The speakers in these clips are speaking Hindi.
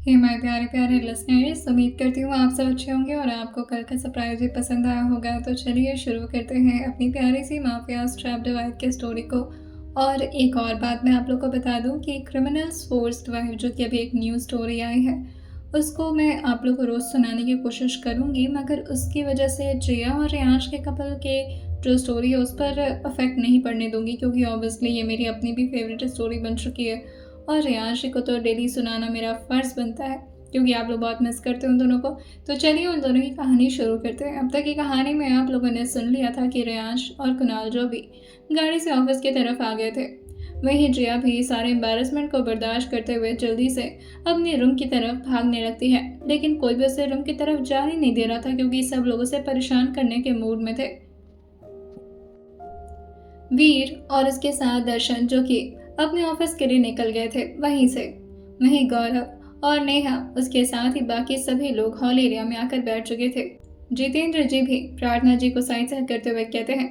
हे माय प्यारे प्यारे लिसनर्स, उम्मीद करती हूँ आप सब अच्छे होंगे और आपको कल का सरप्राइज भी पसंद आया होगा। तो चलिए शुरू करते हैं अपनी प्यारी सी माफियाज ट्रैप डिवाइड की स्टोरी को। और एक और बात मैं आप लोग को बता दूं कि क्रिमिनल्स फोर्स्ड वाइफ जो कि अभी एक न्यू स्टोरी आई है, उसको मैं आप लोग को रोज़ सुनाने की कोशिश करूँगी, मगर उसकी वजह से जिया और रियांश के कपल के जो स्टोरी है उस पर अफेक्ट नहीं पड़ने दूंगी, क्योंकि ऑब्वियसली ये मेरी अपनी भी फेवरेट स्टोरी बन चुकी है और रियांश को तो डेली सुनाना मेरा फ़र्ज़ बनता है, क्योंकि आप लोग बहुत मिस करते हो उन दोनों को। तो चलिए उन दोनों की कहानी शुरू करते हैं। अब तक की कहानी में आप लोगों ने सुन लिया था कि रियांश और कुणाल जो भी गाड़ी से ऑफिस की तरफ आ गए थे, वहीं जिया भी सारे एम्बैरेसमेंट को बर्दाश्त करते हुए जल्दी से अपने रूम की तरफ भागने लगती है। लेकिन कोई भी उसे रूम की तरफ जाने नहीं दे रहा था, क्योंकि सब लोग उसे परेशान करने के मूड में थे। वीर और उसके साथ दर्शन जो कि अपने ऑफिस के लिए निकल गए थे वहीं गौरव और नेहा उसके साथ ही बाकी सभी लोग हॉल एरिया में आकर बैठ चुके थे। जितेंद्र जी भी प्रार्थना जी को साइड से करते हुए कहते हैं,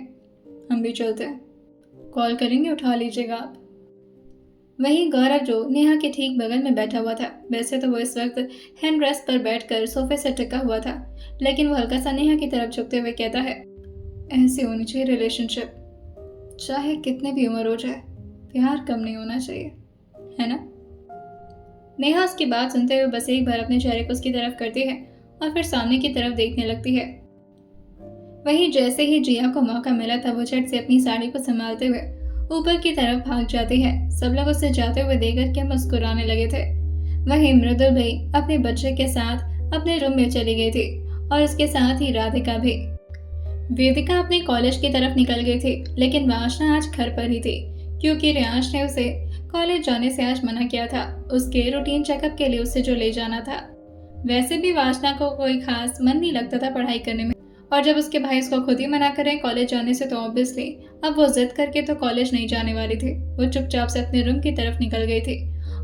हम भी चलते हैं, कॉल करेंगे, उठा लीजिएगा आप। वहीं गौरव जो नेहा के ठीक बगल में बैठा हुआ था, वैसे तो वो इस वक्त हैंड रेस्ट पर बैठकर सोफे से टिका हुआ था, लेकिन वो हल्का सा नेहा की तरफ झुकते हुए कहता है, ऐसे होनी चाहिए रिलेशनशिप, चाहे कितने भी उम्र हो जाए, प्यार कम नहीं होना चाहिए, है ना। नेहा उसकी बात सुनते हुए बस एक बार अपने चेहरे को उसकी तरफ करती है और फिर सामने की तरफ देखने लगती है। वहीं जैसे ही जिया को मौका मिला था, वो झट से अपनी साड़ी को संभालते हुए ऊपर की तरफ भाग जाती है। सब लोग उसे जाते हुए देखकर के मुस्कुराने लगे थे। वहीं मृदुल भी अपने बच्चे के साथ अपने रूम में चली गई थी और उसके साथ ही राधिका भी। वेदिका अपने कॉलेज की तरफ निकल गई थी, लेकिन वासना आज घर पर ही थी, क्योंकि रियांश ने उसे कॉलेज जाने से आज मना किया था, उसके रूटीन चेकअप के लिए उसे जो ले जाना था। वैसे भी वासना को कोई खास मन नहीं लगता था पढ़ाई करने में, और जब उसके भाई उसको खुद ही मना करें कॉलेज जाने से, तो ऑब्वियसली अब वो जिद करके तो कॉलेज नहीं जाने वाली थी। वो चुपचाप से अपने रूम की तरफ निकल गई थी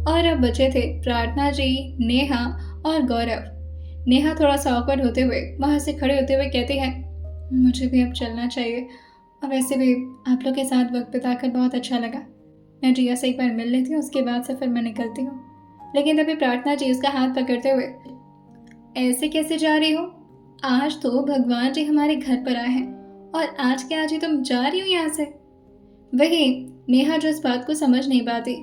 और अब बचे थे प्रार्थना जी, नेहा और गौरव। नेहा थोड़ा सा ऑकवर्ड होते हुए वहां से खड़े होते हुए कहती है, मुझे भी अब चलना चाहिए, और वैसे भी आप लोग के साथ वक्त बिताकर बहुत अच्छा लगा। मैं जिया से एक बार मिल लेती हूँ, उसके बाद से फिर मैं निकलती हूँ। लेकिन तभी प्रार्थना जी उसका हाथ पकड़ते हुए, ऐसे कैसे जा रही हो? आज तो भगवान जी हमारे घर पर आए हैं और आज के आज ही तुम जा रही हो यहाँ से। वहीं नेहा जो इस बात को समझ नहीं पाती,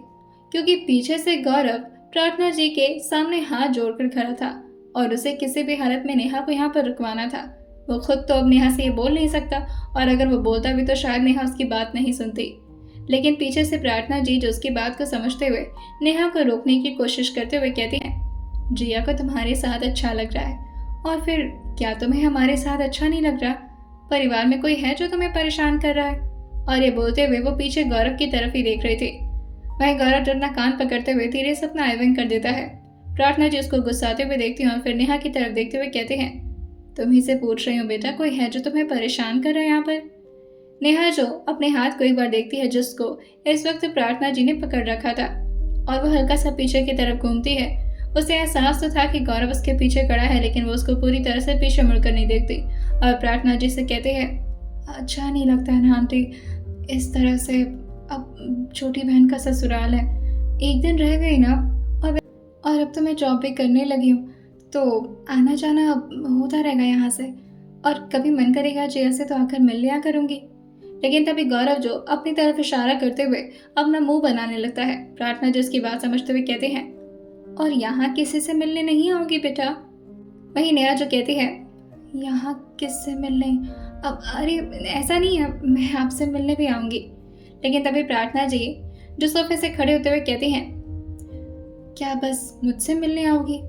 क्योंकि पीछे से गौरव प्रार्थना जी के सामने हाथ जोड़कर खड़ा था और उसे किसी भी हालत में नेहा को यहाँ पर रुकवाना था। वो खुद तो अब नेहा से ये बोल नहीं सकता, और अगर वो बोलता भी तो शायद नेहा उसकी बात नहीं सुनती। लेकिन पीछे से प्रार्थना जी जो उसकी बात को समझते हुए नेहा को रोकने की कोशिश करते हुए कहती हैं, जिया को तुम्हारे साथ अच्छा लग रहा है, और फिर क्या तुम्हें हमारे साथ अच्छा नहीं लग रहा? परिवार में कोई है जो तुम्हें परेशान कर रहा है? और ये बोलते हुए वो पीछे गौरव की तरफ ही देख रही थी। वह गौरव जो अपना कान पकड़ते हुए धीरे से अपना आइविंग कर देता है। प्रार्थना जी उसको गुस्साते हुए देखती हैं और फिर नेहा की तरफ देखते हुए कहते हैं, तुम ही से पूछ रही हो बेटा, कोई है जो तुम्हें परेशान कर रहा है यहाँ पर? नेहा जो अपने हाथ को एक बार देखती है जिसको इस वक्त प्रार्थना जी ने पकड़ रखा था, और वह हल्का सा पीछे की तरफ घूमती है। उसे एहसास तो था कि गौरव उसके पीछे खड़ा है, लेकिन वो उसको पूरी तरह से पीछे मुड़कर नहीं देखती और प्रार्थना जी से कहते हैं, अच्छा नहीं लगता है ना आंटी, इस तरह से, अब छोटी बहन का ससुराल है, एक दिन रह गई ना, और अब तो मैं जॉब भी करने लगी हूँ, तो आना जाना अब होता रहेगा यहाँ से, और कभी मन करेगा जिया से तो आकर मिल लिया करूँगी। लेकिन तभी गौरव जो अपनी तरफ इशारा करते हुए अपना मुंह बनाने लगता है। प्रार्थना जी उसकी बात समझते हुए कहते हैं, और यहाँ किसी से मिलने नहीं आओगी बेटा? वहीं नेहा जो कहती है, यहाँ किससे मिलने? अब अरे ऐसा नहीं है, मैं आपसे मिलने भी आऊंगी। लेकिन तभी प्रार्थना जी जो सोफे से खड़े होते हुए कहती हैं, क्या बस मुझसे मिलने आओगी?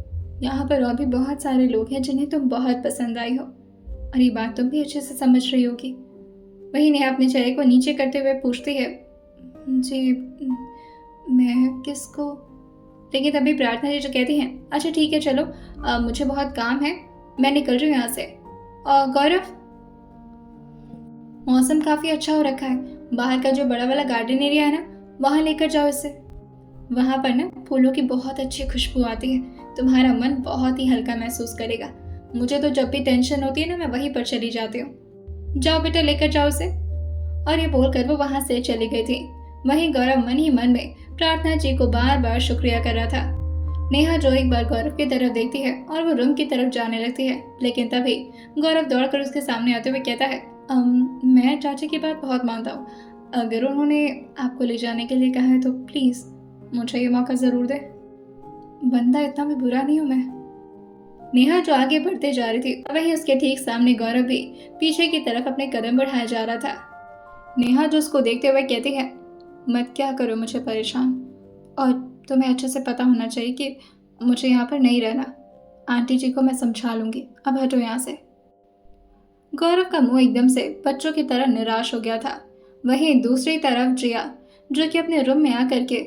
यहाँ पर और भी बहुत सारे लोग हैं जिन्हें तुम बहुत पसंद आई हो, और ये बात तुम भी अच्छे से समझ रही होगी। वहीं नेहा अपने चेहरे को नीचे करते हुए पूछती है, जी मैं किसको? लेकिन तभी प्रार्थना जी जो कहती हैं, अच्छा ठीक है चलो, मुझे बहुत काम है, मैं निकल रही हूँ यहाँ से। गौरव, मौसम काफी अच्छा हो रखा है, बाहर का जो बड़ा वाला गार्डन एरिया है ना, वहाँ लेकर जाओ इसे। वहाँ पर ना फूलों की बहुत अच्छी खुशबू आती है, तुम्हारा मन बहुत ही हल्का महसूस करेगा। मुझे तो जब भी टेंशन होती है ना, मैं वहीं पर चली जाती हूँ, जाओ बेटा लेकर जाओ उसे। और ये बोलकर वो वहां से चली गई थी। वहीं गौरव मन ही मन में प्रार्थना जी को बार बार शुक्रिया कर रहा था। नेहा जो एक बार गौरव की तरफ देखती है और वो रूम की तरफ जाने लगती है, लेकिन तभी गौरव दौड़कर उसके सामने आते हुए कहता है, मैं चाची की बात बहुत मानता हूँ। अगर उन्होंने आपको ले जाने के लिए कहा है तो प्लीज मुझे ये मौका जरूर दे। बंदा इतना भी बुरा नहीं हूँ मैं। नेहा जो आगे बढ़ते जा रही थी, वहीं उसके ठीक सामने गौरव भी पीछे की तरफ अपने कदम बढ़ाया जा रहा था। नेहा जो उसको देखते हुए कहती है, मत क्या करो मुझे परेशान, और तुम्हें अच्छे से पता होना चाहिए कि मुझे यहाँ पर नहीं रहना। आंटी जी को मैं समझा लूंगी, अब हटो यहाँ से। गौरव का मुंह एकदम से बच्चों की तरह निराश हो गया था। वहीं दूसरी तरफ जिया, जो कि अपने रूम में आकर के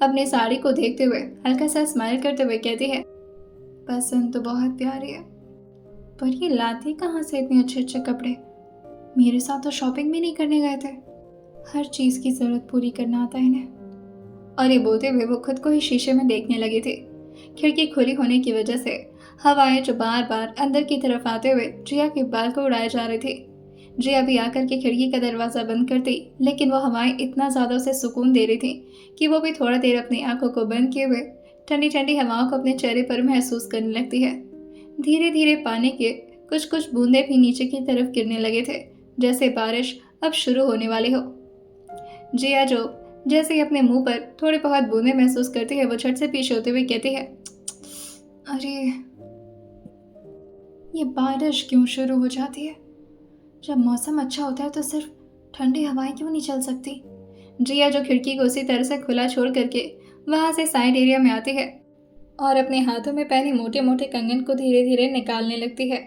अपनी साड़ी को देखते हुए हल्का सा स्माइल करते हुए कहती है, पसंद तो बहुत प्यारी है, पर ये लाती कहाँ से इतने अच्छे अच्छे कपड़े? मेरे साथ तो शॉपिंग भी नहीं करने गए थे। हर चीज की जरूरत पूरी करना आता है इन्हें। और ये बोलते हुए वो खुद को ही शीशे में देखने लगी थी। खिड़की खुली होने की वजह से हवाएं जो बार बार अंदर की तरफ आते हुए जिया के बाल को उड़ाए जा रही थी। जिया भी आकर के खिड़की का दरवाजा बंद करती, लेकिन वो हवाएं इतना ज्यादा उसे सुकून दे रही थी कि वो भी थोड़ा देर अपनी आंखों को बंद किए हुए ठंडी ठंडी हवाओं को अपने चेहरे पर महसूस करने लगती है। धीरे धीरे पानी के कुछ कुछ बूंदे भी नीचे की तरफ गिरने लगे थे, जैसे बारिश अब शुरू होने वाली हो। जिया जो जैसे ही अपने मुंह पर थोड़ी बहुत बूंदे महसूस करती है, वो झट से पीछे होते हुए कहती है, अरे ये बारिश क्यों शुरू हो जाती है? जब मौसम अच्छा होता है तो सिर्फ ठंडी हवाएं क्यों नहीं चल सकती? जिया जो खिड़की को उसी तरह से खुला छोड़ करके वहां से साइड एरिया में आती है और अपने हाथों में पहने मोटे मोटे कंगन को धीरे धीरे निकालने लगती है।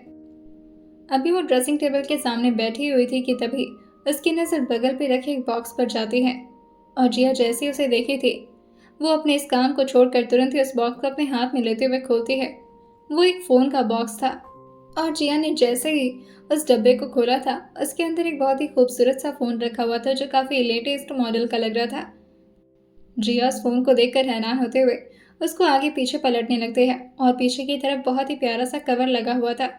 अभी वो ड्रेसिंग टेबल के सामने बैठी हुई थी कि तभी उसकी नजर बगल पे रखे एक बॉक्स पर जाती है, और जिया जैसे उसे देखी थी, वो अपने इस काम को छोड़कर तुरंत ही उस बॉक्स को अपने हाथ में लेते हुए खोलती है। वो एक फोन का बॉक्स था, और जिया ने जैसे ही उस डब्बे को खोला था, उसके अंदर एक बहुत ही खूबसूरत सा फोन रखा हुआ था जो काफी लेटेस्ट मॉडल का लग रहा था। जिया उस फोन को देखकर हैरान होते हुए उसको आगे पीछे पलटने लगते हैं, और पीछे की तरफ बहुत ही प्यारा सा कवर लगा हुआ था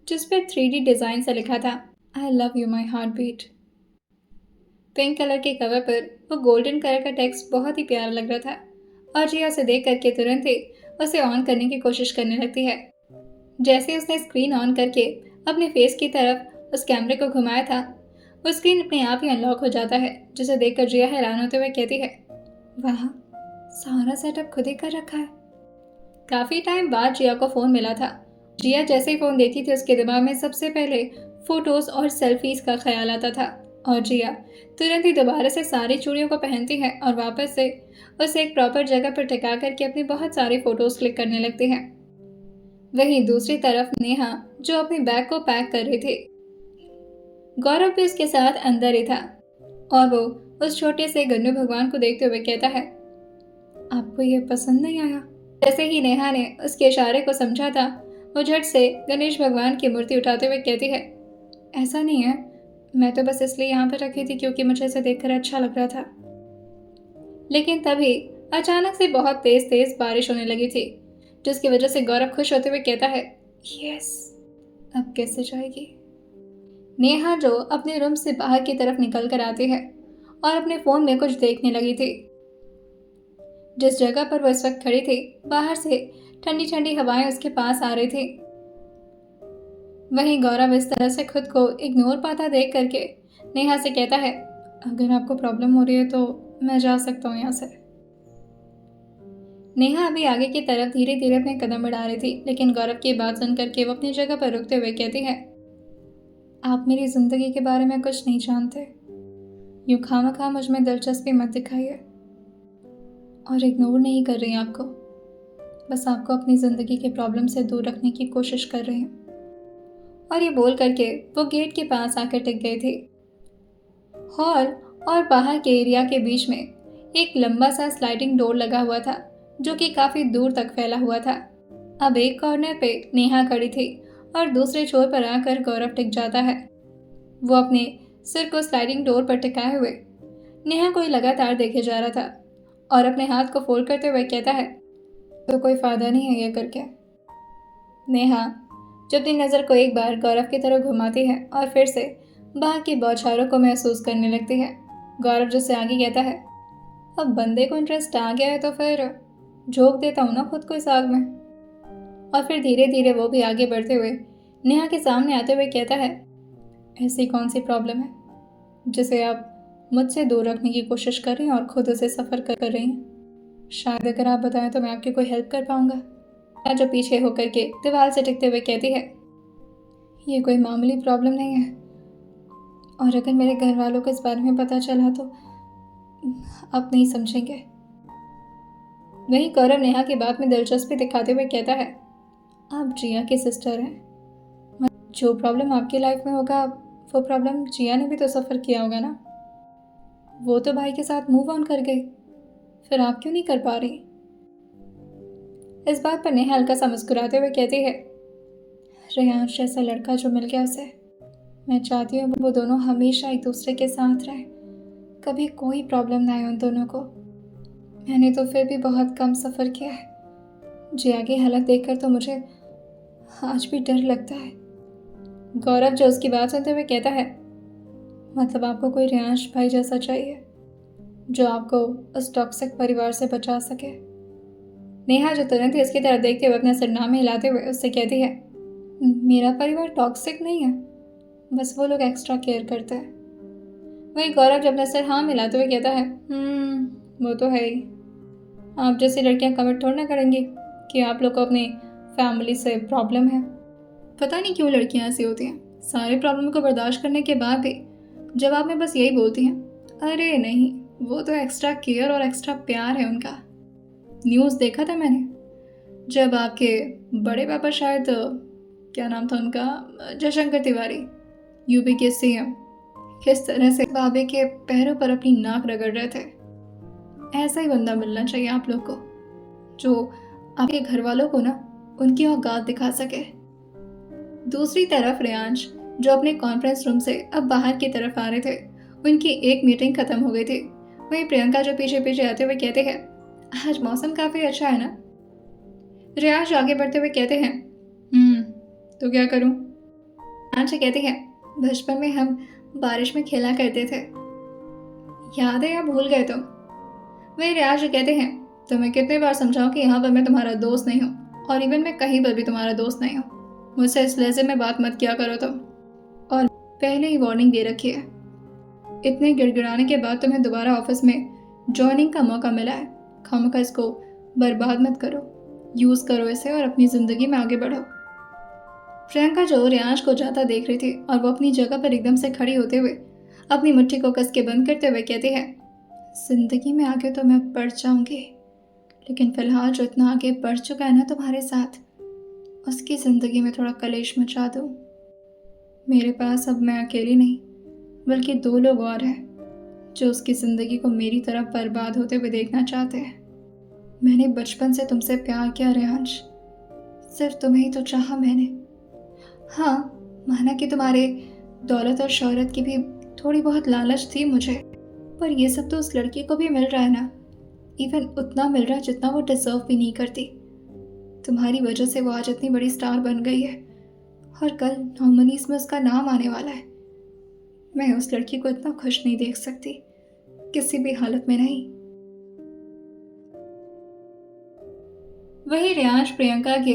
जिसपे 3D डिजाइन से लिखा था, I love you my heartbeat. Pink colour के कवर पर वो गोल्डन कलर का टेक्स्ट बहुत ही प्यारा लग रहा था, और जिया उसे देख करके तुरंत ही उसे ऑन करने की कोशिश करने लगती है। जैसे उसने स्क्रीन ऑन करके अपने फेस की तरफ उस कैमरे को घुमाया था, वो स्क्रीन अपने आप ही अनलॉक हो जाता है, जिसे देखकर जिया हैरान होते हुए कहती है, वाह, सारा सेटअप खुद ही कर रखा है। काफी टाइम बाद जिया को फोन मिला था। जिया जैसे ही फोन देखी थी, उसके दिमाग में सबसे पहले फोटोज और सेल्फीज का ख्याल आता था, और जिया तुरंत ही दोबारा से सारी चूड़ियों को पहनती है और वापस से उसे एक प्रॉपर जगह पर टिका करके अपनी बहुत सारी फोटोज क्लिक करने लगती है। वहीं दूसरी तरफ नेहा जो अपनी बैग को पैक कर रही थी, गौरव भी उसके साथ अंदर ही था, और वो उस छोटे से गन्नू भगवान को देखते हुए कहता है, आपको ये पसंद नहीं आया? जैसे ही नेहा ने उसके इशारे को समझा था, वो झट से गणेश भगवान की मूर्ति उठाते हुए कहती है, ऐसा नहीं है, मैं तो बस इसलिए यहाँ पर रखी थी क्योंकि मुझे इसे देखकर अच्छा लग रहा था। लेकिन तभी अचानक से बहुत तेज तेज बारिश होने लगी थी, जिसकी वजह से गौरव खुश होते हुए कहता है, यस, अब कैसे जाएगी? नेहा जो अपने रूम से बाहर की तरफ निकल कर आती है और अपने फोन में कुछ देखने लगी थी। जिस जगह पर वो इस वक्त खड़ी थी, बाहर से ठंडी ठंडी हवाएं उसके पास आ रही थी। वहीं गौरव इस तरह से खुद को इग्नोर पाता देख करके नेहा से कहता है, अगर आपको प्रॉब्लम हो रही है तो मैं जा सकता हूँ यहाँ से। नेहा अभी आगे की तरफ धीरे धीरे अपने कदम बढ़ा रही थी, लेकिन गौरव की बात सुन करके वो अपनी जगह पर रुकते हुए कहती है, आप मेरी जिंदगी के बारे में कुछ नहीं जानते, यूं खामखा मुझ में दिलचस्पी मत दिखाइए, और इग्नोर नहीं कर रही आपको, बस आपको अपनी जिंदगी के प्रॉब्लम से दूर रखने की कोशिश कर रही हूँ। और ये बोल करके वो गेट के पास आकर टिक गई थी। हॉल और बाहर के एरिया के बीच में एक लंबा सा स्लाइडिंग डोर लगा हुआ था, जो कि काफी दूर तक फैला हुआ था। अब एक कॉर्नर पे नेहा खड़ी थी और दूसरे छोर पर आकर गौरव टिक जाता है। वो अपने सिर को स्लाइडिंग डोर पर टिकाए हुए नेहा को लगातार देखे जा रहा था, और अपने हाथ को फोल्ड करते हुए कहता है, तो कोई फायदा नहीं है ये करके। नेहा जब अपनी नज़र को एक बार गौरव की तरफ घुमाती है और फिर से बाहर की बौछारों को महसूस करने लगती है। गौरव जिससे आगे कहता है, अब बंदे को इंटरेस्ट आ गया है तो फिर झोंक देता हूँ ना खुद को इस आग में। और फिर धीरे धीरे वो भी आगे बढ़ते हुए नेहा के सामने आते हुए कहता है, ऐसी कौन सी प्रॉब्लम है जिसे आप मुझसे दूर रखने की कोशिश कर रही हैं और खुद उसे सफ़र कर रही हैं? शायद अगर आप बताएं तो मैं आपकी कोई हेल्प कर पाऊंगा। जो पीछे होकर के दीवार से टिकते हुए कहती है, ये कोई मामूली प्रॉब्लम नहीं है, और अगर मेरे घर वालों को इस बारे में पता चला तो आप नहीं समझेंगे। वहीं गौरव नेहा की बात में दिलचस्पी दिखाते हुए कहता है, आप जिया की सिस्टर हैं, जो प्रॉब्लम आपकी लाइफ में होगा वो प्रॉब्लम जिया ने भी तो सफ़र किया होगा ना। वो तो भाई के साथ मूव ऑन कर गई, फिर आप क्यों नहीं कर पा रही? इस बात पर नेहा हल्का सा मुस्कुराते हुए कहती है, रेयांश जैसा लड़का जो मिल गया उसे, मैं चाहती हूँ वो दोनों हमेशा एक दूसरे के साथ रहें, कभी कोई प्रॉब्लम ना आए उन दोनों को। मैंने तो फिर भी बहुत कम सफ़र किया है, जिया की हालत देखकर तो मुझे आज भी डर लगता है। गौरव जो उसकी बात सुनते हुए कहता है, मतलब आपको कोई रेयांश भाई जैसा चाहिए जो आपको उस टॉक्सिक परिवार से बचा सके। नेहा जो तुरंत ही उसकी तरफ देखते हुए अपना सिरनामा हिलाते हुए उससे कहती है, मेरा परिवार टॉक्सिक नहीं है, बस वो लोग एक्स्ट्रा केयर करते हैं। वहीं गौरव जब अपना सिर हाँ मिलाते हुए कहता है, वो तो है ही। आप जैसी लड़कियां कमिट थोड़ा ना करेंगी कि आप लोग को अपनी फैमिली से प्रॉब्लम है। पता नहीं क्यों लड़कियां ऐसी होती हैं, सारे प्रॉब्लम को बर्दाश्त करने के बाद भी जवाब में बस यही बोलती हैं, अरे नहीं, वो तो एक्स्ट्रा केयर और एक्स्ट्रा प्यार है उनका। न्यूज़ देखा था मैंने, जब आपके बड़े पापा, शायद क्या नाम था उनका, जयशंकर तिवारी, यूपी के सीएम, किस तरह से बाबे के पैरों पर अपनी नाक रगड़ रहे थे। ऐसा ही बंदा मिलना चाहिए आप लोग को, जो आपके घर वालों को ना उनकी औकात दिखा सके। दूसरी तरफ रेयांश जो अपने कॉन्फ्रेंस रूम से अब बाहर की तरफ आ रहे थे, उनकी एक मीटिंग खत्म हो गई थी। वहीं प्रियंका जो पीछे पीछे आते हुए कहते हैं, आज मौसम काफ़ी अच्छा है ना। रेयांश आगे बढ़ते हुए कहते हैं, तो क्या करूं? रेयांश कहते हैं, बचपन में हम बारिश में खेला करते थे, याद है या भूल गए तुम? वही रेयांश कहते हैं, तुम्हें कितने बार समझाऊं कि यहाँ पर मैं तुम्हारा दोस्त नहीं हूँ, और इवन मैं कहीं पर भी तुम्हारा दोस्त नहीं हूँ। मुझसे इस लहजे में बात मत किया करो तुम, और पहले ही वार्निंग दे रखी है। इतने गिड़गिड़ाने के बाद तुम्हें दोबारा ऑफिस में ज्वाइनिंग का मौका मिला है, खामखा इसको बर्बाद मत करो, यूज़ करो इसे और अपनी ज़िंदगी में आगे बढ़ो। प्रियंका जो रेयांश को जाता देख रही थी और वो अपनी जगह पर एकदम से खड़ी होते हुए अपनी मुट्ठी को कस के बंद करते हुए कहती है, जिंदगी में आगे तो मैं बढ़ जाऊंगी, लेकिन फिलहाल जो इतना आगे बढ़ चुका है ना तुम्हारे साथ, उसकी ज़िंदगी में थोड़ा कलेश मचा दो। मेरे पास अब मैं अकेली नहीं बल्कि 2 लोग और हैं जो उसकी ज़िंदगी को मेरी तरफ बर्बाद होते हुए देखना चाहते हैं। मैंने बचपन से तुमसे प्यार किया रेयांश, सिर्फ तुम्हें ही तो चाहा मैंने। हाँ, माना कि तुम्हारे दौलत और शोहरत की भी थोड़ी बहुत लालच थी मुझे, पर ये सब तो उस लड़की को भी मिल रहा है ना, इवन उतना मिल रहा है जितना वो डिजर्व भी नहीं करती। तुम्हारी वजह से वो आज इतनी बड़ी स्टार बन गई है और कल नॉमिनीज में उसका नाम आने वाला है। मैं उस लड़की को इतना खुश नहीं देख सकती, किसी भी हालत में नहीं। वही रेयांश प्रियंका के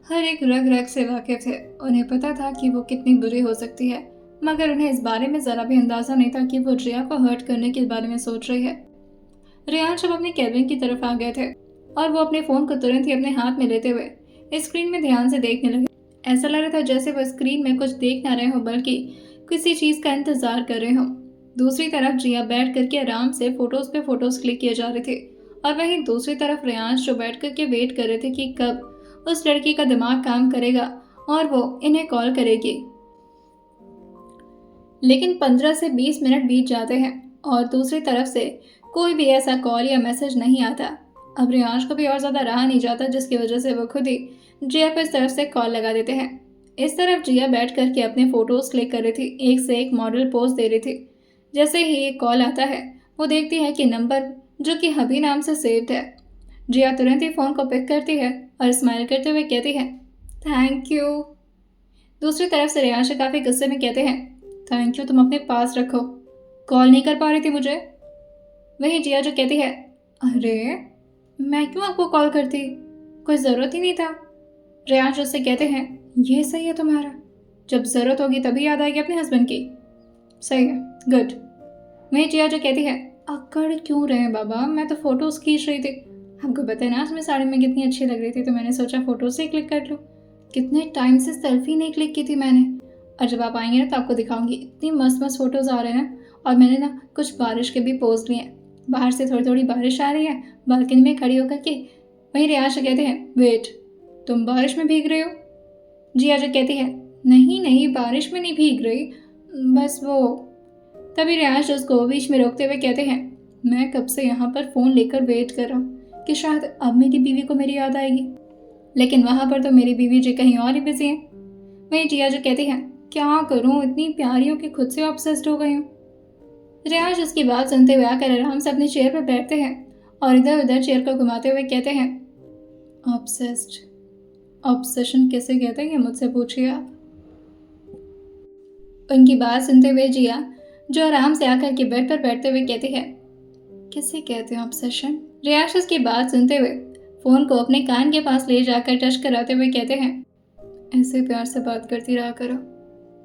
हर एक रग रग से वाकिफ थे। उन्हें पता था कि वो कितनी बुरी हो सकती है, मगर उन्हें इस बारे में जरा भी अंदाजा नहीं था कि वो रिया को हर्ट करने के बारे में सोच रही है। रेयांश अब अपने कैबिन की तरफ आ गए थे और वो अपने फोन को तुरंत ही अपने हाथ में लेते हुए स्क्रीन में ध्यान से देखने लगे। ऐसा लग रहा था जैसे वो स्क्रीन में कुछ देख ना रहे हो बल्कि किसी चीज का इंतजार कर रहे हो। दूसरी तरफ जिया बैठ करके आराम से फोटोज पे फोटोज क्लिक किए जा रहे थे, और वहीं दूसरी तरफ रेयांश जो बैठ करके वेट कर रहे थे कि कब उस लड़की का दिमाग काम करेगा और वो इन्हें कॉल करेगी। लेकिन 15 से 20 मिनट बीत जाते हैं और दूसरी तरफ से कोई भी ऐसा कॉल या मैसेज नहीं आता। अब रेयांश को भी और ज़्यादा रहा नहीं जाता, जिसकी वजह से वो खुद ही जिया पर इस तरफ से कॉल लगा देते हैं। इस तरफ जिया बैठ करके अपने फ़ोटोज़ क्लिक कर रही थी, एक से एक मॉडल पोज दे रही थी। जैसे ही एक कॉल आता है वो देखती है कि नंबर जो कि हबी नाम से सेव्ड है। जिया तुरंत ही फ़ोन को पिक करती है और स्माइल करते हुए कहती है, थैंक यू। दूसरी तरफ से रेयांश काफ़ी गुस्से में कहते हैं, थैंक यू तुम अपने पास रखो, कॉल नहीं कर पा रही थी मुझे। वहीं जिया जो कहती है, अरे मैं क्यों आपको कॉल करती, कोई ज़रूरत ही नहीं था। रियाज उससे कहते हैं, ये सही है तुम्हारा, जब ज़रूरत होगी तभी याद आएगी अपने हस्बैंड की। सही है, गुड। मैं जिया जो कहती है, अकड़ क्यों रहे हैं बाबा, मैं तो फ़ोटोज़ खींच रही थी। आपको पता है ना आज मैं साड़ी में कितनी अच्छी लग रही थी, तो मैंने सोचा फ़ोटोज़ से क्लिक कर लूँ। कितने टाइम से सेल्फी नहीं क्लिक की थी मैंने, और जब आप आएंगे ना तो आपको दिखाऊंगी। इतनी मस्त मस्त फ़ोटोज़ आ रहे हैं। और मैंने ना कुछ बारिश के भी पोस्ट लिए हैं, बाहर से थोड़ी थोड़ी बारिश आ रही है, बालकनी में खड़ी होकर के। वहीं रियाज कहते हैं, वेट, तुम बारिश में भीग रहे हो? जिया जो कहती है, नहीं नहीं, बारिश में नहीं भीग रही, बस वो। तभी रियाज उसको बीच में रोकते हुए कहते हैं, मैं कब से यहाँ पर फ़ोन लेकर वेट कर रहा हूँ कि शायद अब मेरी बीवी को मेरी याद आएगी, लेकिन वहाँ पर तो मेरी बीवी जी कहीं और ही बिजी हैं। वहीं जिया जो कहती है, क्या करूँ, इतनी प्यारियों की खुद से ऑब्सेस्ड हो गई हूँ। रियाज उसकी बात सुनते हुए आकर आराम से अपने चेयर पर बैठते हैं और इधर उधर चेयर को घुमाते हुए कहते हैं, ऑब्सेस्ड, ऑब्सेशन किसे कहते हैं ये मुझसे पूछिए आप। उनकी बात सुनते हुए जिया जो आराम से आकर के बेड पर बैठते हुए कहती है, किसे कहते हैं ऑब्सेशन? रियाज उसकी बात सुनते हुए फोन को अपने कान के पास ले जाकर टच कराते हुए कहते हैं, ऐसे प्यार से बात करती रहा करो,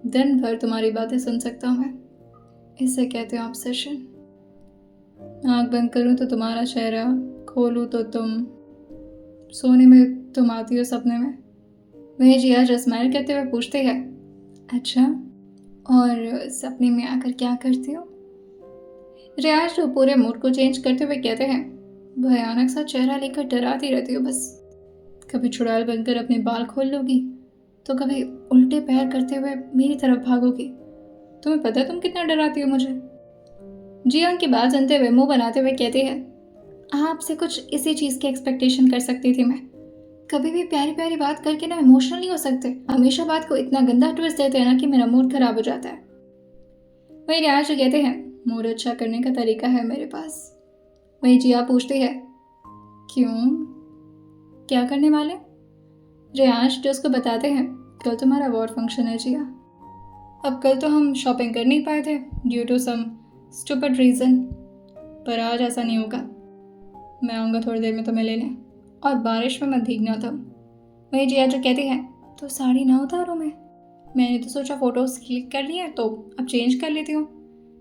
दिन भर तुम्हारी बातें सुन सकता हूँ मैं, इसे कहते हैं ऑब्सेशन। आँख बंद करूँ तो तुम्हारा चेहरा, खोलूँ तो तुम, सोने में तुम आती हो सपने में। वही जिया जो स्माइल करते हुए पूछते हैं, अच्छा, और सपने में आकर क्या करती हो? रियाज जो पूरे मूड को चेंज करते हुए कहते हैं, भयानक सा चेहरा लेकर डराती रहती हो बस। कभी चुड़ैल बनकर अपने बाल खोल लोगी, तो कभी उल्टे पैर करते हुए मेरी तरफ भागोगी। तुम्हें पता है तुम कितना डराती हो मुझे। जिया उनकी बात सुनते हुए मुंह बनाते हुए कहती है, आपसे कुछ इसी चीज़ की एक्सपेक्टेशन कर सकती थी मैं। कभी भी प्यारी प्यारी बात करके ना इमोशनल नहीं हो सकते, हमेशा बात को इतना गंदा ट्विस्ट देते हैं ना कि मेरा मूड खराब हो जाता है। वही रियाज जो कहते हैं, मूड अच्छा करने का तरीका है मेरे पास। वही जिया पूछती है, क्यों, क्या करने वाले? रियाज जो उसको बताते हैं, कल तुम्हारा अवार्ड फंक्शन है जिया। अब कल तो हम शॉपिंग कर नहीं पाए थे due to some stupid reason, पर आज ऐसा नहीं होगा। मैं आऊँगा थोड़ी देर में तुम्हें लेने, और बारिश में मत भीगना तुम। वही जिया जो कहती है, तो साड़ी ना उतारो मैंने तो सोचा फ़ोटोज़ क्लिक कर लिए तो अब चेंज कर लेती हूँ।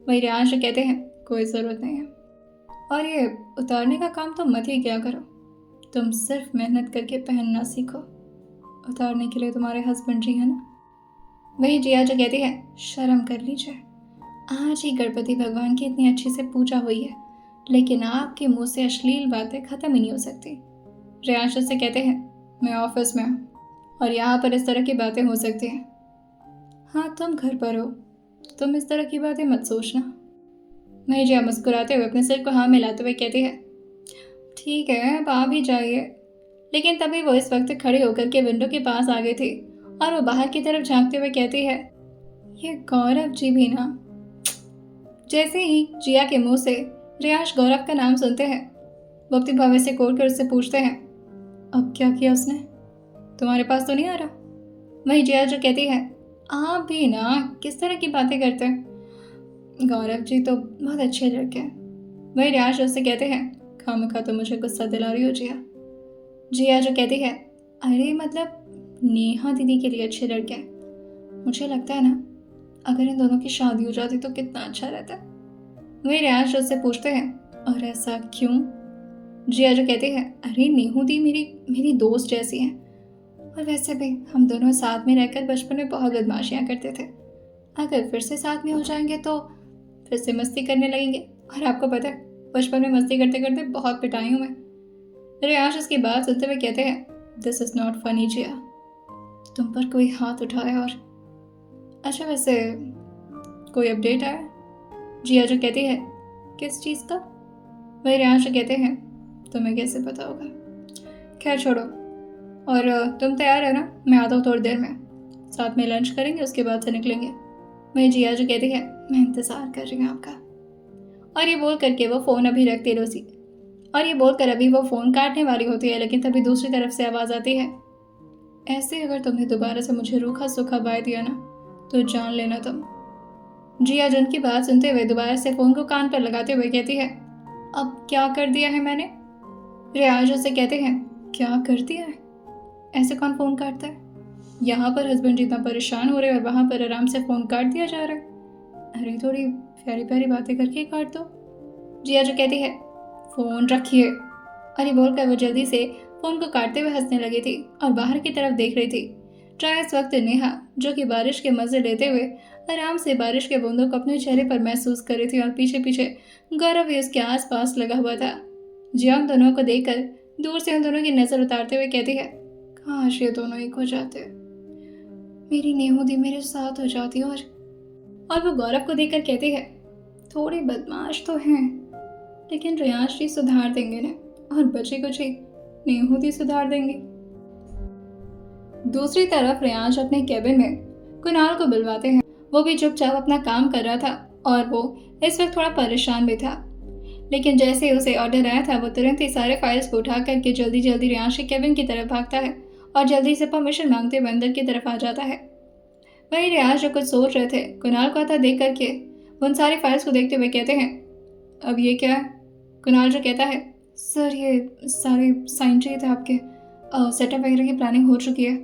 वही रियाज जो कहते हैं, कोई ज़रूरत नहीं है, और ये उतारने का काम तो मत ही क्या करो, तुम सिर्फ मेहनत करके पहनना सीखो, उतारने के लिए तुम्हारे हस्बैंड जी है ना। वही जिया जो कहती है, शर्म कर लीजिए, आज ही गणपति भगवान की इतनी अच्छी से पूजा हुई है, लेकिन आपके मुंह से अश्लील बातें खत्म ही नहीं हो सकती। रियाज से कहते हैं, मैं ऑफिस में हूँ और यहाँ पर इस तरह की बातें हो सकती हैं। हाँ तुम घर पर हो, तुम इस तरह की बातें मत सोचना। वही जिया मुस्कुराते हुए अपने सिर को हाँ मिलाते हुए कहती है, ठीक है अब आ भी जाइए। लेकिन तभी वो इस वक्त खड़े होकर के विंडो के पास आ गई थी और वो बाहर की तरफ झांकते हुए कहती है, ये गौरव जी भी ना। जैसे ही जिया के मुंह से रियाज गौरव का नाम सुनते हैं, वो अपनी भवें से कोड़ कर उससे पूछते हैं, अब क्या किया उसने, तुम्हारे पास तो नहीं आ रहा? वही जिया जो कहती है, आप भी ना किस तरह की बातें करते हैं, गौरव जी तो बहुत अच्छे लड़के हैं। वही रियाज उससे कहते हैं, खामखा तो मुझे गुस्सा दिला रही हो जिया। जिया जो कहती है, अरे मतलब नेहा दीदी के लिए अच्छे लड़के हैं, मुझे लगता है ना अगर इन दोनों की शादी हो जाती तो कितना अच्छा रहता। वही रियाज उससे पूछते हैं, और ऐसा क्यों? जिया जो कहती है, अरे नेहू दी मेरी दोस्त जैसी हैं, और वैसे भी हम दोनों साथ में रहकर बचपन में बहुत बदमाशियाँ करते थे, अगर फिर से साथ में हो जाएंगे तो फिर से मस्ती करने लगेंगे, और आपको पता है बचपन में मस्ती करते करते बहुत पिटाई हूँ मैं। रियाज उसकी बात सुनते हुए कहते हैं, दिस इज़ नॉट फनी जिया, तुम पर कोई हाथ उठाए और। अच्छा वैसे कोई अपडेट आया? जिया जो कहती है, किस चीज़ का? वही रियाज जो कहते हैं, तुम्हें कैसे पता होगा, खैर छोड़ो, और तुम तैयार है ना, मैं आता हूँ थोड़ी देर में, साथ में लंच करेंगे उसके बाद से निकलेंगे। वही जिया जो कहती है, मैं इंतज़ार कर रही हूँ आपका। और ये बोल करके वो फ़ोन अभी रखती रोसी, और ये बोलकर अभी वो फ़ोन काटने वाली होती है, लेकिन तभी दूसरी तरफ से आवाज़ आती है, ऐसे अगर तुमने दोबारा से मुझे रूखा सूखा बाय दिया ना तो जान लेना तुम। जिया जन की बात सुनते हुए दोबारा से फ़ोन को कान पर लगाते हुए कहती है, अब क्या कर दिया है मैंने? रियाज उससे कहते हैं, क्या कर दिया है? ऐसे कौन फ़ोन काटता है? यहाँ पर हस्बैंड जितना परेशान हो रहे हैं और वहाँ पर आराम से फ़ोन काट दिया जा रहा है। अरे थोड़ी प्यारी प्यारी बातें करके ही काट दो। जिया जो कहती है, फ़ोन रखिए। और ये बोलकर वो जल्दी से फ़ोन को काटते हुए हंसने लगी थी और बाहर की तरफ देख रही थी। जहाँ इस वक्त नेहा, जो कि बारिश के मज़े लेते हुए आराम से बारिश के बूंदों को अपने चेहरे पर महसूस कर रही थी और पीछे पीछे गौरव भी उसके आसपास लगा हुआ था। जिया उन दोनों को देखकर दूर से उन दोनों की नज़र उतारते हुए कहती है, काश ये दोनों एक हो जाते, मेरी नेहूदी मेरे साथ हो जाती। और वो गौरव को देखकर कहती है, थोड़ी बदमाश तो हैं, लेकिन रियाज जी सुधार देंगे ना, और बची कुची नेहूदी सुधार देंगे। दूसरी तरफ रियाज अपने कैबिन में कुणाल को बुलवाते हैं। वो भी चुपचाप अपना काम कर रहा था और वो इस वक्त थोड़ा परेशान भी था। लेकिन जैसे उसे ऑर्डर आया था, वो तुरंत ही सारे फाइल्स को उठा करके जल्दी जल्दी रियाज के कैबिन की तरफ भागता है और जल्दी से परमिशन मांगते हुए अंदर की तरफ आ जाता है। वहीं रियाज जो कुछ सोच रहे थे, कुणाल को आता देख करके उन सारी फाइल्स को देखते हुए कहते हैं, अब ये क्या है? कुणाल जो कहता है, सर ये सारे साइन चाहिए थे आपके, सेटअप वगैरह की प्लानिंग हो चुकी है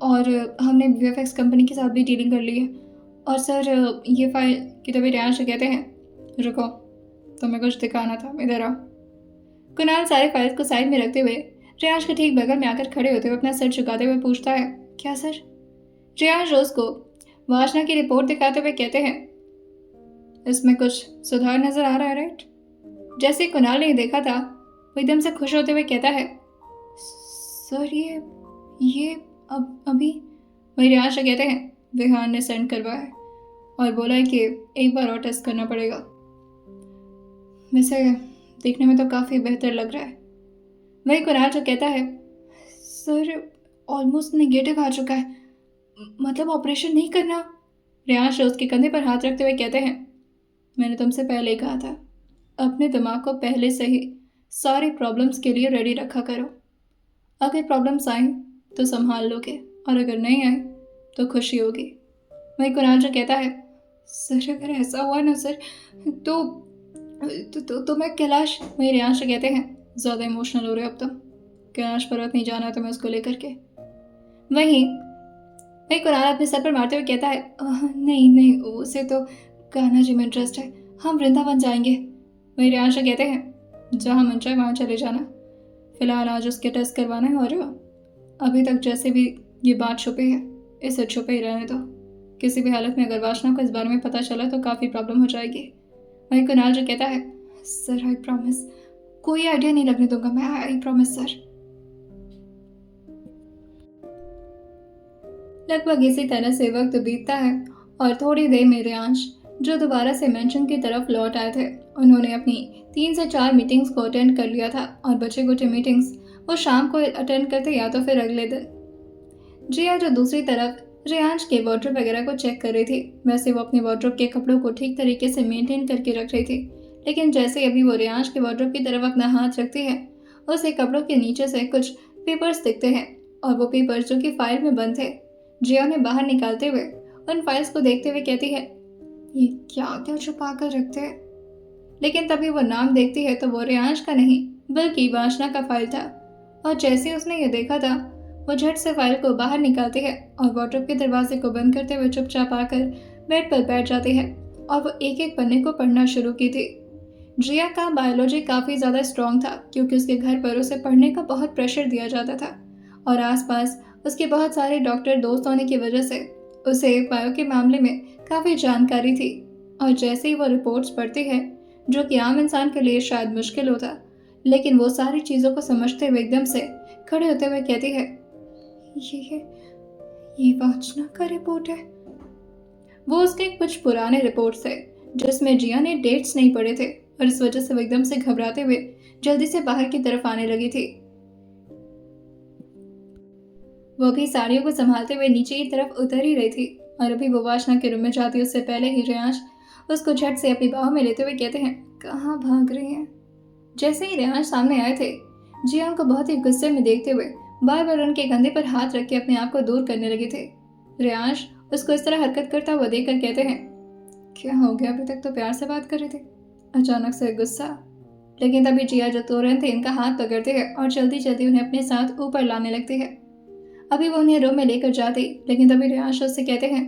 और हमने वीएफएक्स कंपनी के साथ भी डीलिंग कर ली है, और सर ये फाइल की तभी रियाज जो कहते हैं, रुको तुम्हें कुछ दिखाना था, इधर आओ। कुणाल सारे फाइल्स को साइड में रखते हुए रियाज के ठीक बगल में आकर खड़े होते हुए अपना सर झुकाते हुए पूछता है, क्या सर? रियाज रोज को वासना की रिपोर्ट दिखाते हुए कहते हैं, इसमें कुछ सुधार नजर आ रहा है, राइट? जैसे कुणाल ने देखा था, वो एकदम से खुश होते हुए कहता है, सर ये अभी। वही रियाज से कहते हैं, विहान ने सेंड करवाया है और बोला है कि एक बार और टेस्ट करना पड़ेगा। वैसे देखने में तो काफ़ी बेहतर लग रहा है। वही कुणाल जो कहता है, सर ऑलमोस्ट नेगेटिव आ चुका है, मतलब ऑपरेशन नहीं करना। रियाज उसके कंधे पर हाथ रखते हुए कहते हैं, मैंने तुमसे पहले ही कहा था, अपने दिमाग को पहले से ही सारी प्रॉब्लम्स के लिए रेडी रखा करो। अगर प्रॉब्लम्स आए तो संभाल लोगे और अगर नहीं आए तो खुशी होगी। वही कुणाल जो कहता है, सर अगर ऐसा हुआ ना सर तो मैं कैलाश। वही रियाज कहते हैं, ज़्यादा इमोशनल हो रहे हो अब तो, कैलाश पर्वत नहीं जाना तो मैं उसको लेकर के। वहीं कुणाल अपने सर पर मारते हुए कहता है, नहीं उसे तो कान्हा जी में इंटरेस्ट है, हम वृंदावन जाएंगे। वही रियाज कहते हैं, जहाँ मन चाहे वहाँ चले जाना, फिलहाल आज उसके टेस्ट करवाना है और अभी तक जैसे भी ये बात छुपी है, इसे छुपे ही रहने दो। किसी भी हालत में अगर वासना को इस बारे में पता चला तो काफ़ी प्रॉब्लम हो जाएगी। वही कुणाल जो कहता है, सर आई प्रॉमिस, कोई आइडिया नहीं लगने दूंगा मैं, आई प्रॉमिस सर। लगभग इसी तरह से वक्त बीतता है और थोड़ी देर में रियांश, जो दोबारा से मेंशन की तरफ लौट आए थे, उन्होंने अपनी 3 से 4 मीटिंग्स को अटेंड कर लिया था और बचे कुछ मीटिंग्स वो शाम को अटेंड करते या तो फिर अगले दिन। जिया जो दूसरी तरफ रियांश के वार्डरोब वगैरह को चेक कर रही थी, वैसे वो अपने वार्डरोब के कपड़ों को ठीक तरीके से मेंटेन करके रख रही थी। लेकिन जैसे अभी वो रियांश के वार्डरोब की तरफ अपना हाथ रखती है, उसे कपड़ों के नीचे से कुछ पेपर्स दिखते हैं और वो पेपर्स जो कि फाइल में बंद थे। जिया उन्हें बाहर निकालते हुए उन फाइल्स को देखते हुए कहती है, ये क्या क्या छुपा कर रखते हैं। लेकिन तभी वो नाम देखती है तो वो रियांश का नहीं बल्कि वासना का फाइल था, और जैसे उसने ये देखा था वो झट से फाइल को बाहर निकालती है और वार्डरोब के दरवाजे को बंद करते हुए चुपचाप आकर बेड पर बैठ जाती है और वो एक एक पन्ने को पढ़ना शुरू की थी। जिया का बायोलॉजी काफ़ी ज़्यादा स्ट्रॉन्ग था क्योंकि उसके घर पर उसे पढ़ने का बहुत प्रेशर दिया जाता था और आसपास उसके बहुत सारे डॉक्टर दोस्त होने की वजह से उसे बायो के मामले में काफ़ी जानकारी थी। और जैसे ही वो रिपोर्ट्स पढ़ती है, जो कि आम इंसान के लिए शायद मुश्किल होता, लेकिन वो सारी चीज़ों को समझते हुए एकदम से खड़े होते हुए कहती है, ये वाचना का रिपोर्ट है। वो उसके कुछ पुराने रिपोर्ट्स थे जिसमें जिया ने डेट्स नहीं पढ़े थे और इस वजह से वो एकदम से घबराते हुए जल्दी से बाहर की तरफ आने लगी थी। वो भी साड़ियों को संभालते हुए नीचे की तरफ उतर ही रही थी और अभी वो वासना के रूम में जाती उससे पहले ही रियांश उसको झट से अपनी बाहों में लेते हुए कहते हैं, कहाँ भाग रही हैं। जैसे ही रियांश सामने आए थे, जिया उनको बहुत ही गुस्से में देखते हुए बार बार उनके कंधे पर हाथ रख के अपने आप को दूर करने लगे थे। रियांश उसको इस तरह हरकत करता हुआ देखकर कहते हैं, क्या हो गया, अभी तक तो प्यार से बात कर रहे थे, अचानक से गुस्सा। लेकिन तभी जिया जो तुरंत ही इनका हाथ पकड़ती है और जल्दी जल्दी उन्हें अपने साथ ऊपर लाने लगती है। अभी वो उन्हें रूम में लेकर जाती, लेकिन तभी रियांश उससे कहते हैं,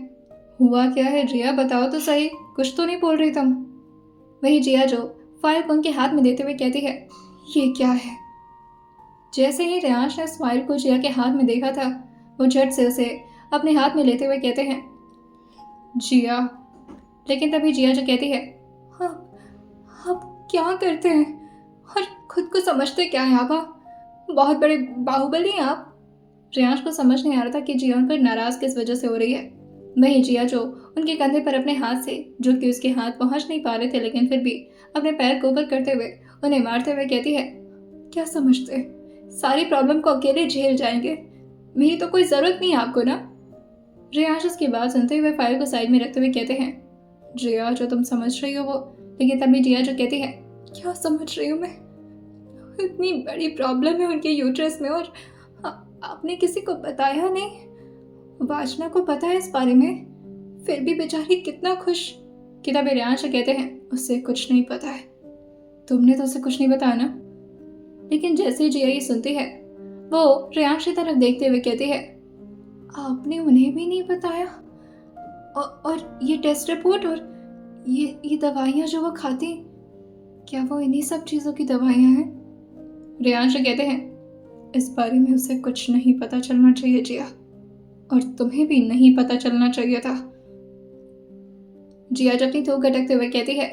हुआ क्या है जिया, बताओ तो सही, कुछ तो नहीं बोल रही तुम। वही जिया जो फाइल को उनके हाथ में देते हुए कहती है, ये क्या है। जैसे ही रियांश ने उस फाइल को जिया के हाथ में देखा था, वो झट से उसे अपने हाथ में लेते हुए कहते हैं, जिया। लेकिन तभी जिया जो कहती है, आप क्या करते हैं और खुद को समझते क्या है आप बहुत बड़े बाहुबली हैं आप। रियांश को समझ नहीं आ रहा था कि जिया उन पर नाराज किस वजह से हो रही है। वही जिया जो उनके कंधे पर अपने हाथ से, जो कि उसके हाथ पहुंच नहीं पा रहे थे, लेकिन फिर भी अपने पैर को ऊपर करते हुए उन्हें मारते हुए कहती है, क्या समझते हैं सारी प्रॉब्लम को अकेले झेल जाएंगे, मेरी तो कोई जरूरत नहीं है आपको ना। रियांश उसकी बात सुनते हुए फाइल को साइड में रखते हुए कहते हैं, जिया जो तुम समझ रही हो वो। लेकिन तभी जिया जो कहती है, क्या समझ रही हूँ मैं, इतनी बड़ी प्रॉब्लम है उनके यूट्रस में और आपने किसी को बताया नहीं। वासना को पता है इस बारे में, फिर भी बेचारी कितना खुश। कि तभी रियांश कहते हैं, उससे कुछ नहीं पता है। तुमने तो उसे कुछ नहीं बताया ना। लेकिन जैसे ही जिया ये सुनती है, वो रियांश की तरफ देखते हुए कहती है, आपने उन्हें भी नहीं बताया। और ये टेस्ट रिपोर्ट और ये दवाइयाँ जो वो खाती, क्या वो इन्हीं सब चीज़ों की दवाइयाँ हैं। रियांश कहते हैं, इस बारे में उसे कुछ नहीं पता चलना चाहिए जिया, और तुम्हें भी नहीं पता चलना चाहिए था। जिया जब अपनी थूक अटकते हुए कहती है,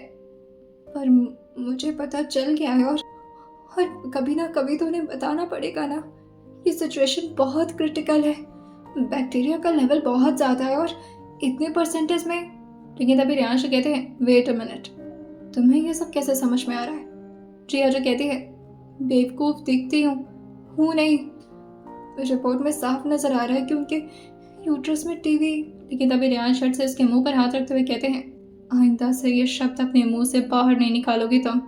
पर मुझे पता चल गया है और कभी ना कभी तो उन्हें बताना पड़ेगा ना। ये सिचुएशन बहुत क्रिटिकल है, बैक्टीरिया का लेवल बहुत ज़्यादा है और इतने परसेंटेज में। लेकिन तभी रियांश कहते हैं, वेट अ मिनट, तुम्हें ये सब कैसे समझ में आ रहा है। जिया जो कहती है, बेवकूफ़ दिखती हूँ नहीं, रिपोर्ट में साफ नजर आ रहा है कि उनके यूट्रस में टीवी। लेकिन तभी रियांश शर्ट से उसके मुंह पर हाथ रखते हुए कहते हैं, आइंदा से ये शब्द अपने मुंह से बाहर नहीं निकालोगी तुम।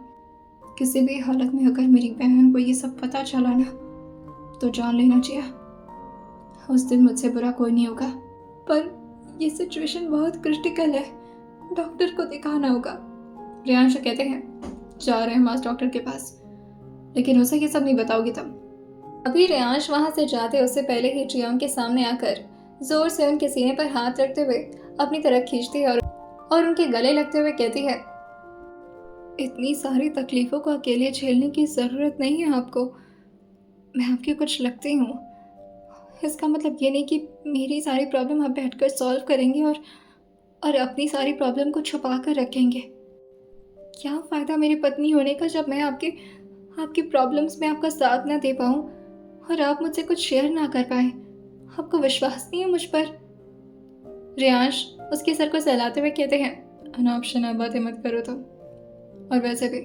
किसी भी हालत में अगर मेरी बहन को ये सब पता चला ना, तो जान लेना जिया, उस दिन मुझसे बुरा कोई नहीं होगा। पर ये सिचुएशन बहुत क्रिटिकल है, डॉक्टर को दिखाना होगा। रियांश कहते हैं, जा रहे हैं मास डॉक्टर के पास, लेकिन उसे ये सब नहीं बताओगी तुम। अभी रियांश वहां से जाते उससे पहले ही जिया उनके सामने आकर जोर से उनके सीने पर हाथ रखते हुए अपनी तरफ खींचती है और उनके गले लगते हुए कहती है, इतनी सारी तकलीफों को अकेले झेलने की ज़रूरत नहीं है आपको, मैं आपकी कुछ लगती हूँ। इसका मतलब ये नहीं कि मेरी सारी प्रॉब्लम आप बैठकर सॉल्व करेंगे और अपनी सारी प्रॉब्लम को छुपा कर रखेंगे। क्या फ़ायदा मेरी पत्नी होने का जब मैं आपकी प्रॉब्लम्स में आपका साथ ना दे पाऊँ और आप मुझसे कुछ शेयर ना कर पाए। आपको विश्वास नहीं है मुझ पर। रियांश उसके सर को सहलाते हुए कहते हैं, अनाप बातें मत करो तुम, और वैसे भी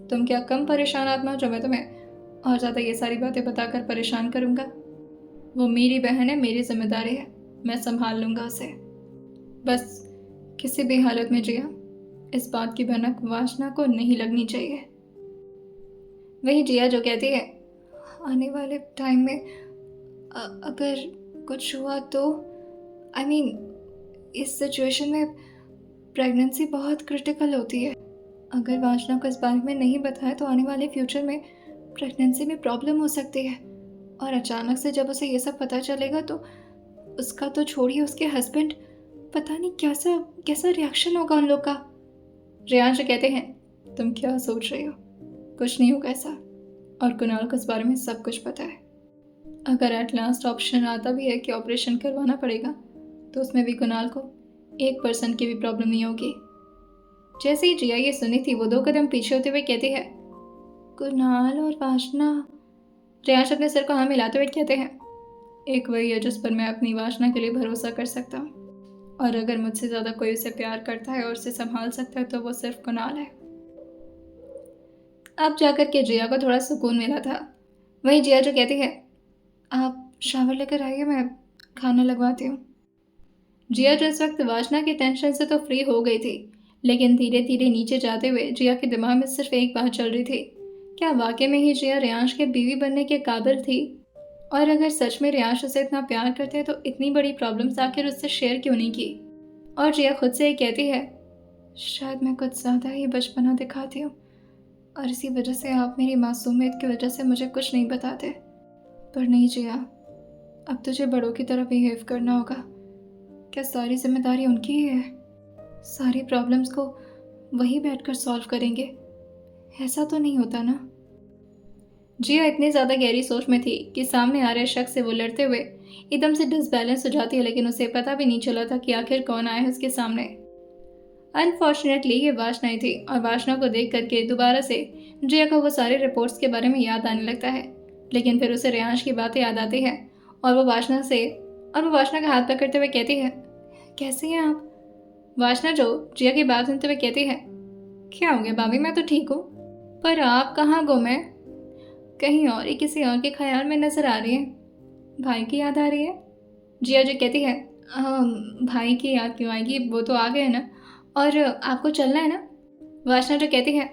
तुम क्या कम परेशान आत्मा जो मैं तुम्हें और ज़्यादा ये सारी बातें बताकर परेशान करूँगा। वो मेरी बहन है, मेरी जिम्मेदारी है, मैं संभाल लूँगा उसे। बस किसी भी हालत में जिया, इस बात की भनक वासना को नहीं लगनी चाहिए। वही जिया जो कहती है, आने वाले टाइम में अगर कुछ हुआ तो इस सिचुएशन में प्रेगनेंसी बहुत क्रिटिकल होती है। अगर वासना को इस बारे में नहीं बताया तो आने वाले फ्यूचर में प्रेगनेंसी में प्रॉब्लम हो सकती है, और अचानक से जब उसे ये सब पता चलेगा तो उसका तो छोड़िए, उसके हस्बैंड, पता नहीं कैसा रिएक्शन होगा उन लोग का। रियांश कहते हैं, तुम क्या सोच रही हो, कुछ नहीं होगा ऐसा, और कुणाल को इस बारे में सब कुछ पता है। अगर एट लास्ट ऑप्शन आता भी है कि ऑपरेशन करवाना पड़ेगा, तो उसमें भी कुणाल को 1% की भी प्रॉब्लम नहीं होगी। जैसे ही जिया ये सुनी थी, वो 2 कदम पीछे होते हुए कहती है, कुणाल और वासना। रियांश अपने सिर को हाँ मिलाते हुए कहते हैं, एक वही है जिस पर मैं अपनी वासना के लिए भरोसा कर सकता हूँ, और अगर मुझसे ज़्यादा कोई उसे प्यार करता है और उसे संभाल सकता है तो वो सिर्फ कुणाल है। अब जाकर के जिया को थोड़ा सुकून मिला था। वही जिया जो कहती है, आप शावर लेकर आइए, मैं खाना लगवाती हूँ। जिया जो इस वक्त वासना की टेंशन से तो फ्री हो गई थी, लेकिन धीरे धीरे नीचे जाते हुए जिया के दिमाग में सिर्फ एक बात चल रही थी, क्या वाकई में ही जिया रियांश के बीवी बनने के काबिल थी? और अगर सच में रियांश उसे इतना प्यार करते तो इतनी बड़ी प्रॉब्लम्स आखिर उससे शेयर क्यों नहीं की? और जिया खुद से ही कहती है, शायद मैं कुछ ज़्यादा ही बचपना दिखाती हूँ, और इसी वजह से आप मेरी मासूमियत की वजह से मुझे कुछ नहीं बताते। पर नहीं जिया, अब तुझे बड़ों की तरह बिहेव करना होगा। क्या सारी जिम्मेदारी उनकी ही है? सारी प्रॉब्लम्स को वही बैठकर सॉल्व करेंगे? ऐसा तो नहीं होता ना। जिया इतनी ज़्यादा गहरी सोच में थी कि सामने आ रहे शख्स से वो लड़ते हुए एकदम से डिसबैलेंस हो जाती है, लेकिन उसे पता भी नहीं चला था कि आखिर कौन आया है उसके सामने। अनफॉर्चुनेटली ये वासना ही थी, और वासना को देख करके दोबारा से जिया को वो सारे रिपोर्ट्स के बारे में याद आने लगता है। लेकिन फिर उसे रेयांश की बातें याद आती है, और वो वासना का हाथ पकड़ते हुए कहती है, कैसे हैं आप? वासना जो जिया की बात सुनते हुए कहती है, क्या हो गया भाभी, मैं तो ठीक हूँ, पर आप कहाँ गुम हैं? कहीं और ही किसी और के ख्याल में नजर आ रही है। भाई की याद आ रही है? जिया जो कहती है, भाई की याद क्यों आएगी, वो तो आ गए हैं ना, और आपको चलना है ना? वासना जो कहती है,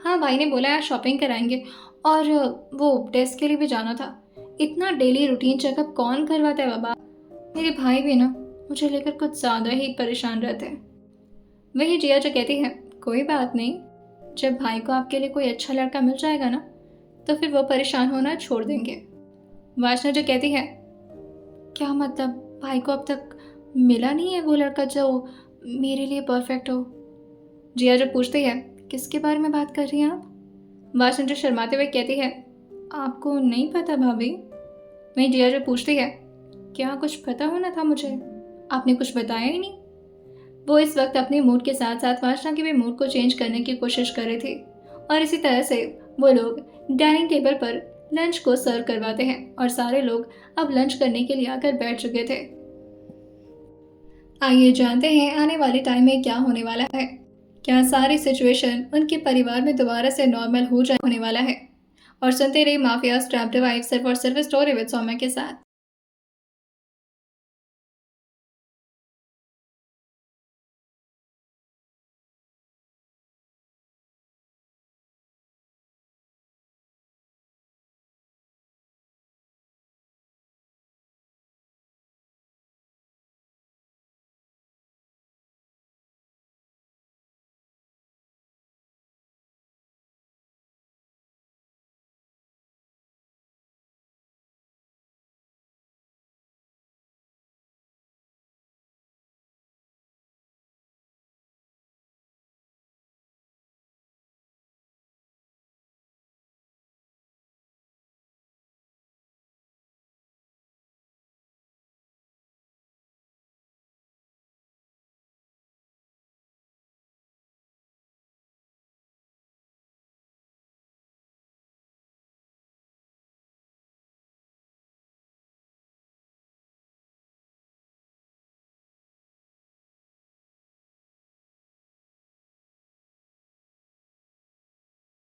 हाँ भाई ने बोला है शॉपिंग कराएंगे, और वो टेस्ट के लिए भी जाना था। इतना डेली रूटीन चेकअप कौन करवाता है बाबा? मेरे भाई भी ना मुझे लेकर कुछ ज़्यादा ही परेशान रहते हैं। वही जिया जो कहती है, कोई बात नहीं, जब भाई को आपके लिए कोई अच्छा लड़का मिल जाएगा ना, तो फिर वो परेशान होना छोड़ देंगे। वासना जो कहती है, क्या मतलब, भाई को अब तक मिला नहीं है वो लड़का जो मेरे लिए परफेक्ट हो? जिया जो पूछती है, किसके बारे में बात कर रही हैं आप? वासना जो शर्माते हुए कहती है, आपको नहीं पता भाभी? वहीं जिया जो पूछती है, क्या कुछ पता होना था मुझे, आपने कुछ बताया ही नहीं? वो इस वक्त अपने मूड के साथ साथ वासना के भी मूड को चेंज करने की कोशिश कर रही थी, और इसी तरह से वो लोग डाइनिंग टेबल पर लंच को सर्व करवाते हैं, और सारे लोग अब लंच करने के लिए आकर बैठ चुके थे। आइए जानते हैं आने वाले टाइम में क्या होने वाला है। क्या सारी सिचुएशन उनके परिवार में दोबारा से नॉर्मल हो जाए होने वाला है? और सुनते रहिए माफिया ट्रैप्ड वाइफ सिर्फ और सिर्फ स्टोरी विद सौम्या के साथ।